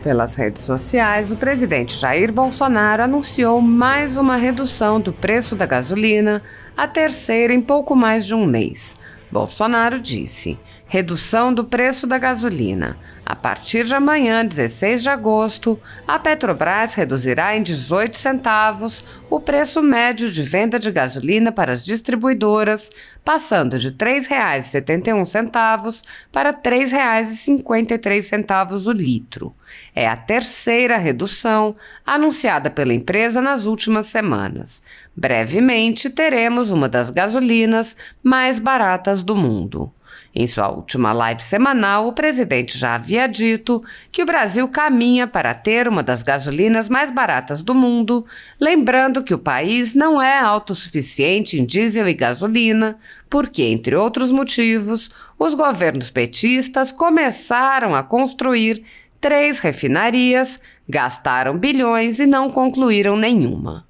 Pelas redes sociais, o presidente Jair Bolsonaro anunciou mais uma redução do preço da gasolina, a terceira em pouco mais de um mês. Bolsonaro disse: redução do preço da gasolina. A partir de amanhã, 16 de agosto, a Petrobras reduzirá em 18 centavos o preço médio de venda de gasolina para as distribuidoras, passando de R$ 3,71 para R$ 3,53 o litro. É a terceira redução anunciada pela empresa nas últimas semanas. Brevemente, teremos uma das gasolinas mais baratas do mundo. Em sua última live semanal, o presidente já havia dito que o Brasil caminha para ter uma das gasolinas mais baratas do mundo, lembrando que o país não é autossuficiente em diesel e gasolina, porque, entre outros motivos, os governos petistas começaram a construir 3 refinarias, gastaram bilhões e não concluíram nenhuma.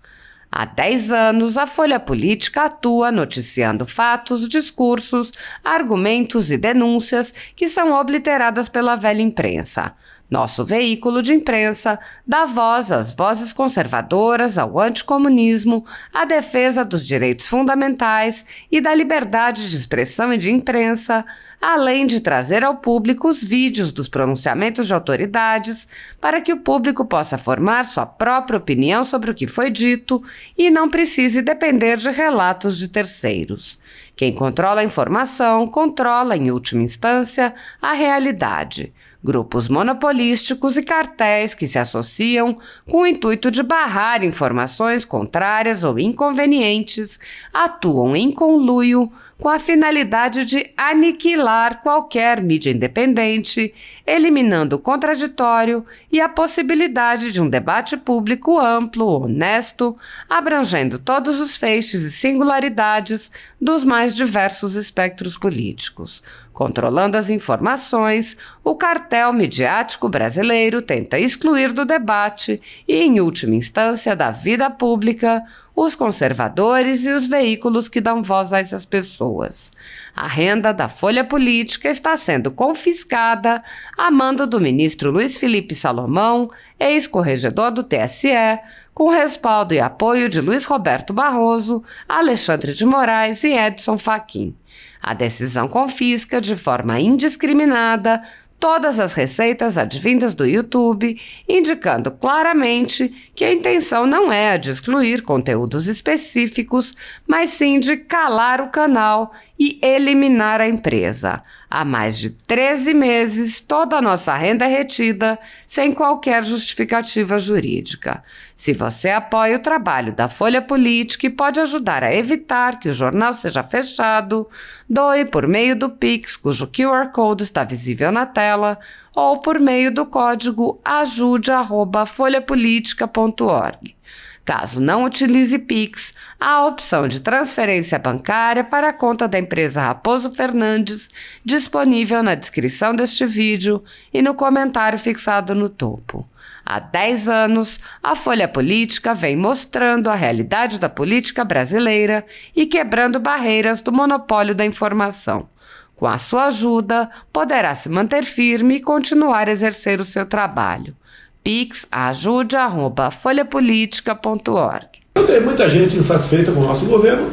Há 10 anos, a Folha Política atua noticiando fatos, discursos, argumentos e denúncias que são obliteradas pela velha imprensa. Nosso veículo de imprensa dá voz às vozes conservadoras, ao anticomunismo, à defesa dos direitos fundamentais e da liberdade de expressão e de imprensa, além de trazer ao público os vídeos dos pronunciamentos de autoridades para que o público possa formar sua própria opinião sobre o que foi dito e não precise depender de relatos de terceiros. Quem controla a informação, controla, em última instância, a realidade. Grupos monopolísticos e cartéis que se associam com o intuito de barrar informações contrárias ou inconvenientes atuam em conluio com a finalidade de aniquilar qualquer mídia independente, eliminando o contraditório e a possibilidade de um debate público amplo, honesto, abrangendo todos os feixes e singularidades dos mais diversos espectros políticos. Controlando as informações, o cartel midiático brasileiro tenta excluir do debate e, em última instância, da vida pública, os conservadores e os veículos que dão voz a essas pessoas. A renda da Folha Política está sendo confiscada a mando do ministro Luiz Felipe Salomão, ex-corregedor do TSE, com respaldo e apoio de Luiz Roberto Barroso, Alexandre de Moraes e Edson Fachin. A decisão confisca, de forma indiscriminada, todas as receitas advindas do YouTube, indicando claramente que a intenção não é a de excluir conteúdos específicos, mas sim de calar o canal e eliminar a empresa. Há mais de 13 meses, toda a nossa renda é retida sem qualquer justificativa jurídica. Se você apoia o trabalho da Folha Política e pode ajudar a evitar que o jornal seja fechado, doe por meio do Pix, cujo QR Code está visível na tela, ou por meio do código ajude@folhapolitica.org. Caso não utilize Pix, há a opção de transferência bancária para a conta da empresa Raposo Fernandes, disponível na descrição deste vídeo e no comentário fixado no topo. Há 10 anos, a Folha Política vem mostrando a realidade da política brasileira e quebrando barreiras do monopólio da informação. Com a sua ajuda, poderá se manter firme e continuar a exercer o seu trabalho. Pix ajude@folhapolitica.org. Tem muita gente insatisfeita com o nosso governo,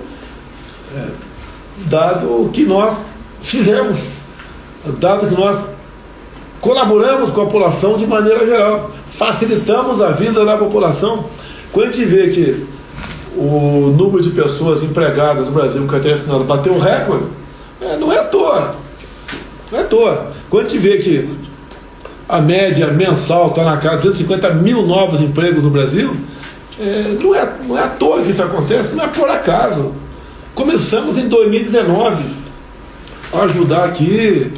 dado que nós fizemos, dado que nós colaboramos com a população de maneira geral, facilitamos a vida da população. Quando a gente vê que o número de pessoas empregadas no Brasil com carteira assinada bateu um recorde, não é à toa. Não é à toa. Quando a gente vê que a média mensal está na casa de 250 mil novos empregos no Brasil, não é à toa que isso acontece, não é por acaso. Começamos em 2019 a ajudar aqui,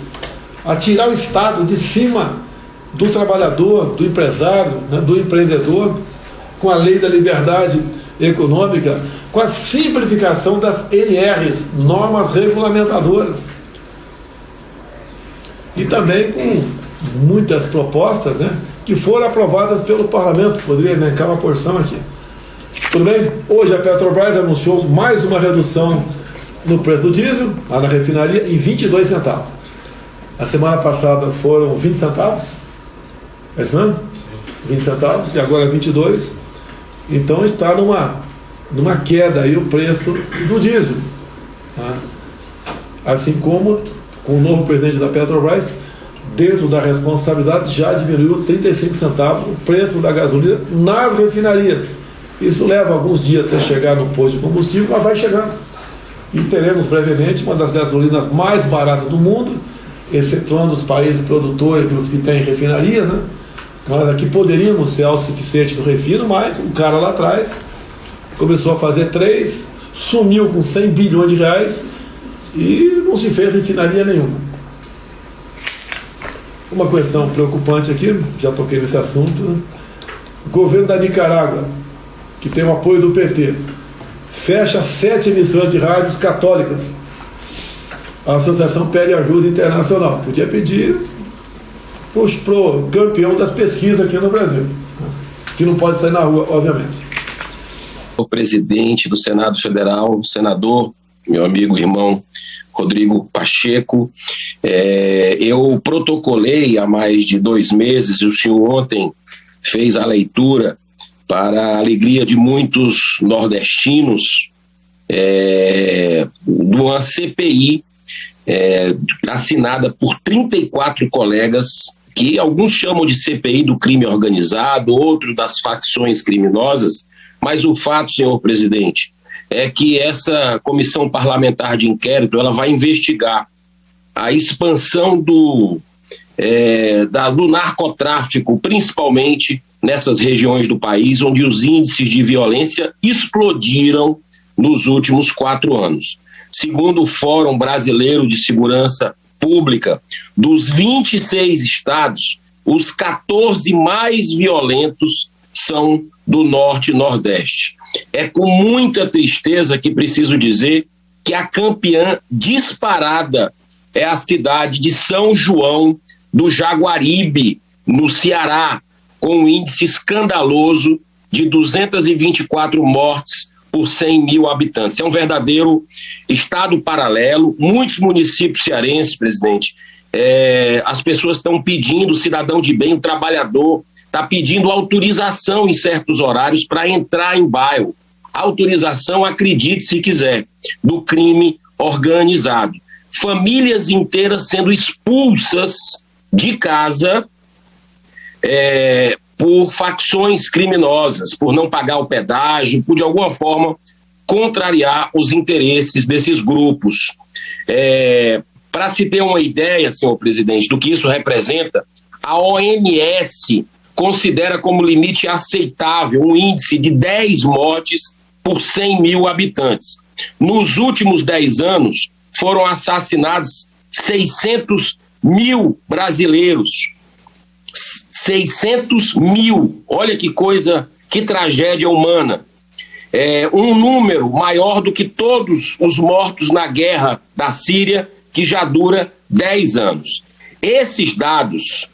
a tirar o Estado de cima do trabalhador, do empresário, né, do empreendedor, com a lei da liberdade econômica, com a simplificação das NRs, normas regulamentadoras, e também com muitas propostas, né, que foram aprovadas pelo Parlamento. Poderia elencar uma porção aqui. Tudo bem? Hoje a Petrobras anunciou mais uma redução no preço do diesel, lá na refinaria, em 22 centavos. A semana passada foram 20 centavos. É isso mesmo? 20 centavos, e agora 22. Então está numa queda aí o preço do diesel. Tá? Assim como com o novo presidente da Petrobras, dentro da responsabilidade, já diminuiu 35 centavos o preço da gasolina nas refinarias. Isso leva alguns dias até chegar no posto de combustível, mas vai chegando. E teremos brevemente uma das gasolinas mais baratas do mundo, excetuando os países produtores e os que têm refinarias, né? Nós aqui poderíamos ser autossuficientes no refino, mas um cara lá atrás começou a fazer 3, sumiu com 100 bilhões de reais e não se fez refinaria nenhuma. Uma questão preocupante aqui, já toquei nesse assunto, né? O governo da Nicarágua, que tem o apoio do PT, fecha 7 emissoras de rádios católicas. A associação pede ajuda internacional. Podia pedir pro campeão das pesquisas aqui no Brasil, que não pode sair na rua, obviamente. O presidente do Senado Federal, o senador, meu amigo, irmão Rodrigo Pacheco, eu protocolei há mais de 2 meses, e o senhor ontem fez a leitura para a alegria de muitos nordestinos, de uma CPI assinada por 34 colegas, que alguns chamam de CPI do crime organizado, outros das facções criminosas, mas o fato, senhor presidente, é que essa comissão parlamentar de inquérito ela vai investigar a expansão do narcotráfico, principalmente nessas regiões do país, onde os índices de violência explodiram nos últimos 4 anos. Segundo o Fórum Brasileiro de Segurança Pública, dos 26 estados, os 14 mais violentos são do Norte e Nordeste. É com muita tristeza que preciso dizer que a campeã disparada é a cidade de São João do Jaguaribe, no Ceará, com um índice escandaloso de 224 mortes por 100 mil habitantes. É um verdadeiro estado paralelo. Muitos municípios cearenses, presidente, as pessoas estão pedindo, o cidadão de bem, o trabalhador, está pedindo autorização em certos horários para entrar em bairro. Autorização, acredite se quiser, do crime organizado. Famílias inteiras sendo expulsas de casa por facções criminosas, por não pagar o pedágio, por de alguma forma contrariar os interesses desses grupos. Para se ter uma ideia, senhor presidente, do que isso representa, a OMS considera como limite aceitável um índice de 10 mortes por 100 mil habitantes. Nos últimos 10 anos, foram assassinados 600 mil brasileiros. 600 mil. Olha que coisa, que tragédia humana. Um número maior do que todos os mortos na guerra da Síria, que já dura 10 anos. Esses dados,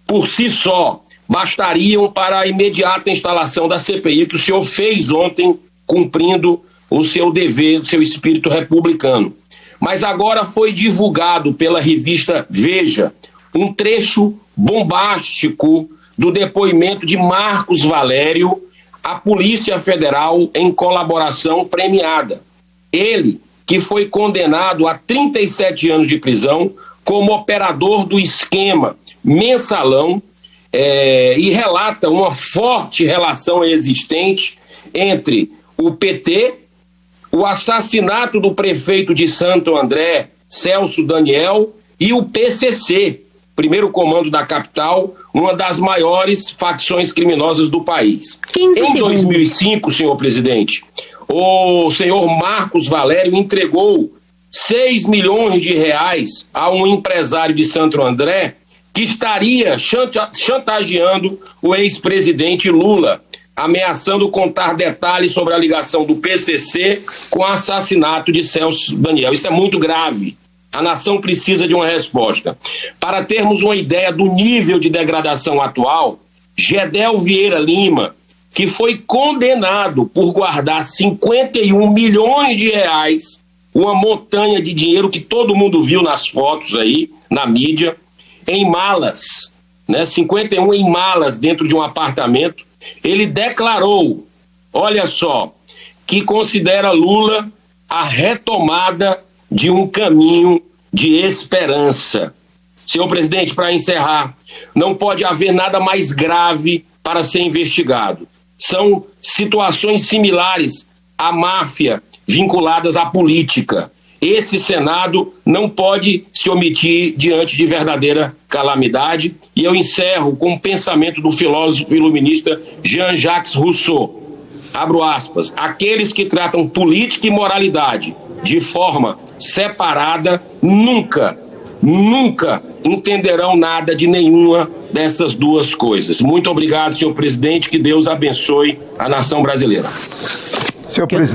por si só, bastariam para a imediata instalação da CPI que o senhor fez ontem, cumprindo o seu dever, o seu espírito republicano. Mas agora foi divulgado pela revista Veja um trecho bombástico do depoimento de Marcos Valério à Polícia Federal em colaboração premiada. Ele, que foi condenado a 37 anos de prisão como operador do esquema Mensalão, e relata uma forte relação existente entre o PT, o assassinato do prefeito de Santo André, Celso Daniel, e o PCC, primeiro comando da capital, uma das maiores facções criminosas do país. Em 2005, senhor presidente, o senhor Marcos Valério entregou 6 milhões de reais a um empresário de Santo André que estaria chantageando o ex-presidente Lula, ameaçando contar detalhes sobre a ligação do PCC com o assassinato de Celso Daniel. Isso é muito grave. A nação precisa de uma resposta. Para termos uma ideia do nível de degradação atual, Gedel Vieira Lima, que foi condenado por guardar 51 milhões de reais, uma montanha de dinheiro que todo mundo viu nas fotos aí, na mídia, em malas, né, 51 em malas dentro de um apartamento. Ele declarou, olha só, que considera Lula a retomada de um caminho de esperança. Senhor presidente, para encerrar, não pode haver nada mais grave para ser investigado. São situações similares à máfia vinculadas à política. Esse Senado não pode se omitir diante de verdadeira calamidade. E eu encerro com o pensamento do filósofo iluminista Jean-Jacques Rousseau. Abro aspas. Aqueles que tratam política e moralidade de forma separada nunca entenderão nada de nenhuma dessas duas coisas. Muito obrigado, senhor presidente. Que Deus abençoe a nação brasileira. Senhor presidente.